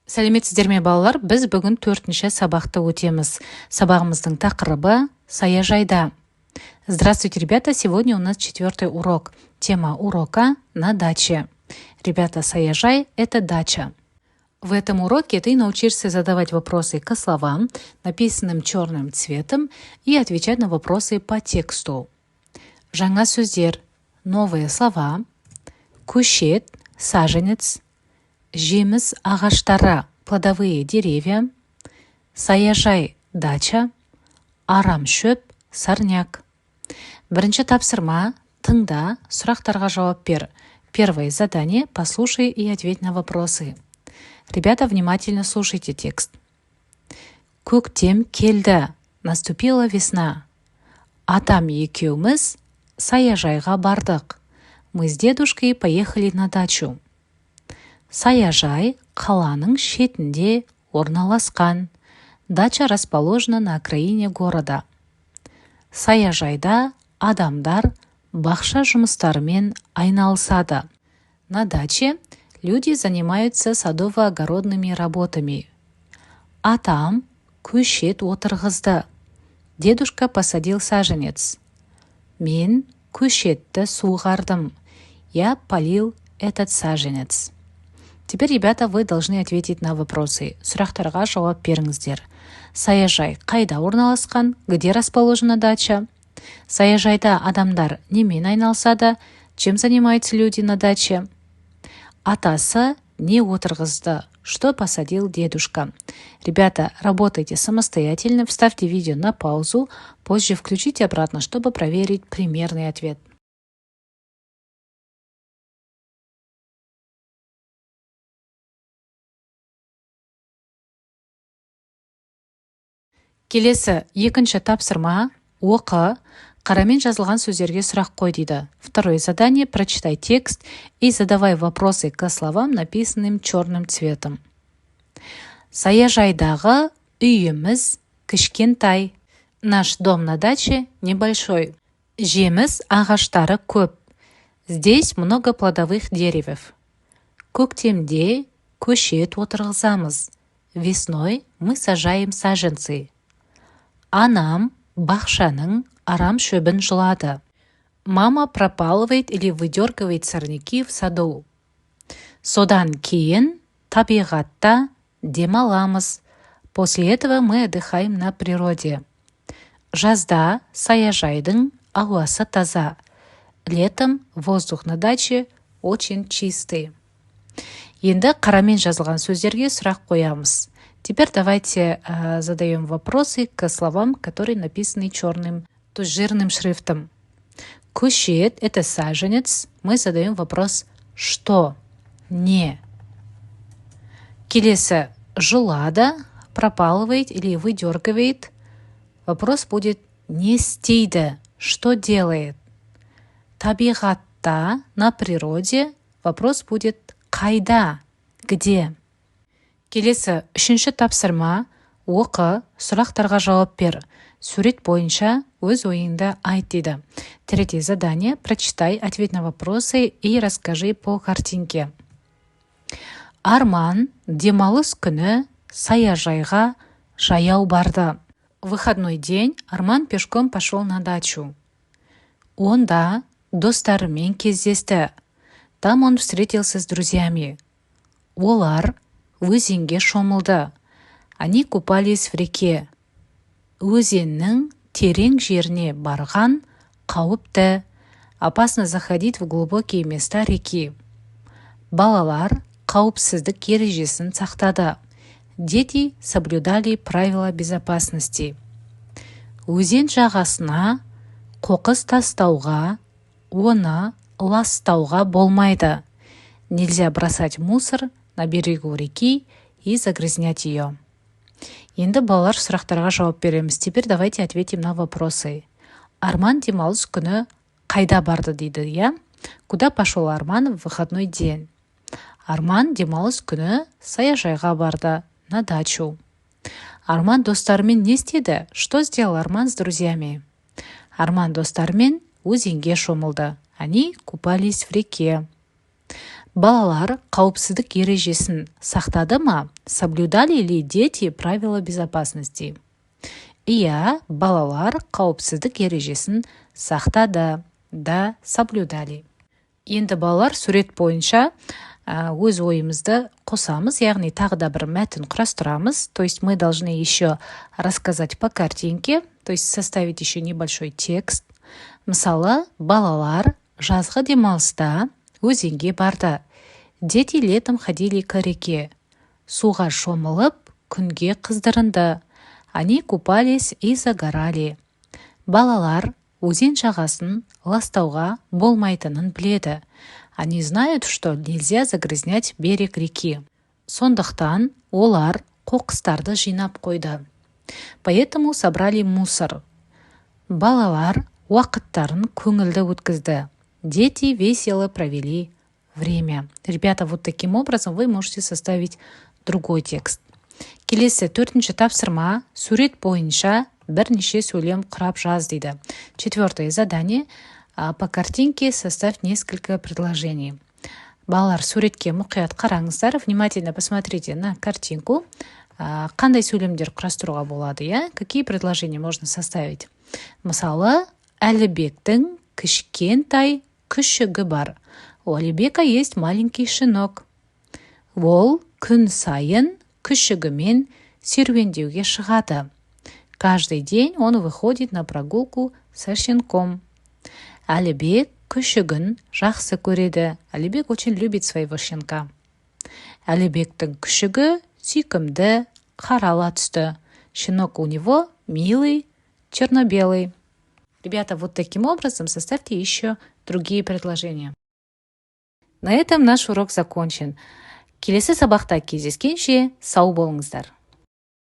Сәлеметсіздер ме балалар, біз бүгін 4-ші сабақты өтеміз. Сабағымыздың тақырыбы саяжайда. Здравствуйте, ребята, сегодня у нас 4-й урок. Тема урока на даче. Ребята, саяжай – это дача. В этом уроке ты научишься задавать вопросы к словам, написанным черным цветом, и отвечать на вопросы по тексту. Жаңа сөздер, новые слова, көшет, саженец, жеміс ағаштары, плодовые деревья, саяжай, дача, арам шөп, сорняк. Бірінші тапсырма, тыңда, сұрақтарға жауап бер. Первое задание – послушай и ответь на вопросы. Ребята, внимательно слушайте текст. Көктем келді, наступила весна. Атам екеуміз саяжайға бардық. Мы с дедушкой поехали на дачу. Саяжай қаланың шетінде орналасқан. Дача расположена на окраине города. Саяжайда адамдар бақша жұмыстарымен айналысады. На даче люди занимаются садово-огородными работами. Атам көшет отырғызды. Дедушка посадил саженец. Мен көшетті суғардым. Я полил этот саженец. Теперь, ребята, вы должны ответить на вопросы. Сұрақтарға жауап беріңіздер. Саяжай қайда орналасқан? Где расположена дача? Саяжайда адамдар немен айналысады? Чем занимаются люди на даче? Атасы не отырғызды? Что посадил дедушка? Ребята, работайте самостоятельно, вставьте видео на паузу, позже включите обратно, чтобы проверить примерный ответ. Келесі, екінші тапсырма, оқы, қарамен жазылған сөздерге сұрақ қой дейді. Второе задание – прочитай текст и задавай вопросы к словам, написанным черным цветом. Саяжайдағы үйіміз кішкентай. Наш дом на даче небольшой. Жеміс ағаштары көп. Здесь много плодовых деревьев. Көктемде көшет отырғызамыз. Весной мы сажаем саженцы. Анам бақшаның арам шөбін жұлады. Мама пропалывает или выдергивает сорняки в саду. Содан кейін табиғатта демаламыз. После этого мы отдыхаем на природе. Жазда саяжайдың ауасы таза. Летом воздух на даче очень чистый. Енді қарамен жазылған сөздерге сұрақ қоямыз. Теперь давайте задаем вопросы к словам, которые написаны черным, то есть жирным шрифтом. Көшет – это саженец. Мы задаем вопрос «что?», «не». Келесі «жұлады», пропалывает или выдергивает. Вопрос будет «не істейді», «что делает?». Табиғатта, на природе. Вопрос будет «қайда?», «где?». Келесі үшінші тапсырма, оқы, сұрақтарға жауап бер. Сурет бойынша өз ойыңды айт дейді. Третье задание – прочитай, ответь на вопросы и расскажи по картинке. Арман демалыс күні саяжайға жаяу барды. Выходной день Арман пешком пошел на дачу. Онда достарымен кездесті. Там он встретился с друзьями. Олар өзенге шомылды. Они купались в реке. Өзеннің терең жеріне барған қауіпті. Опасно заходить в глубокие места реки. Балалар қауіпсіздік ережесін сақтады. Дети соблюдали правила безопасности. Өзен жағасына қоқыс тастауға, оны ластауға болмайды. Нельзя бросать мусор на берегу реки и загрязнять ее. Енді балалар сұрақтарға жауап береміз. Теперь давайте ответим на вопросы. Арман демалыс күні қайда барды дейді, я? Куда пошел Арман в выходной день? Арман демалыс күні саяжайға барды, на дачу. Арман достарымен не істеді? Что сделал Арман с друзьями? Арман достарымен өзенге шомылды. Они купались в реке. Балалар қауіпсіздік ережесін сақтады ма? Соблюдали ли дети правила безопасности? Иә, балалар қауіпсіздік ережесін сақтады, да, соблюдали. Енді балалар сурет бойынша өз ойымызды қосамыз, яғни тағы да бір мәтін құрастырамыз. То есть мы должны еще рассказать по картинке, то есть составить еще небольшой текст. Мысалы, балалар жазғы демалыста өзенге барды. Дети летом ходили к реке. Суға шомылып, күнге қыздырынды. Они купались и загорали. Балалар өзен жағасын ластауға болмайтынын біледі. Они знают, что нельзя загрязнять берег реки. Сондықтан олар қоқыстарды жинап қойды. Поэтому собрали мусор. Балалар уақыттарын көңілді өткізді. Дети весело провели время. Ребята, вот таким образом вы можете составить другой текст. Келесі төртінші тапсырма сурет бойынша бірнеше сөйлем құрап жаз дейді. Четвертое задание. По картинке составь несколько предложений. Балалар, суретке мұқият қараңыздар. Внимательно посмотрите на картинку. Қандай сөйлемдер құрастыруға болады, иә? Какие предложения можно составить? Мысалы, Әлібектің кішкентай күшігі бар. У Әлібека есть маленький щенок. Ол күн сайын күшігімен серуендеуге шығады. Каждый день он выходит на прогулку со щенком. Әлібек күшігін жақсы көреді. Әлібек очень любит своего щенка. Әлібектің күшігі сүйкімді, қарала түсті. Щенок у него милый, черно-белый. Ребята, вот таким образом составьте еще другие предложения. На этом наш урок закончен. Келесі сабақта кездескенше сау болыңыздар.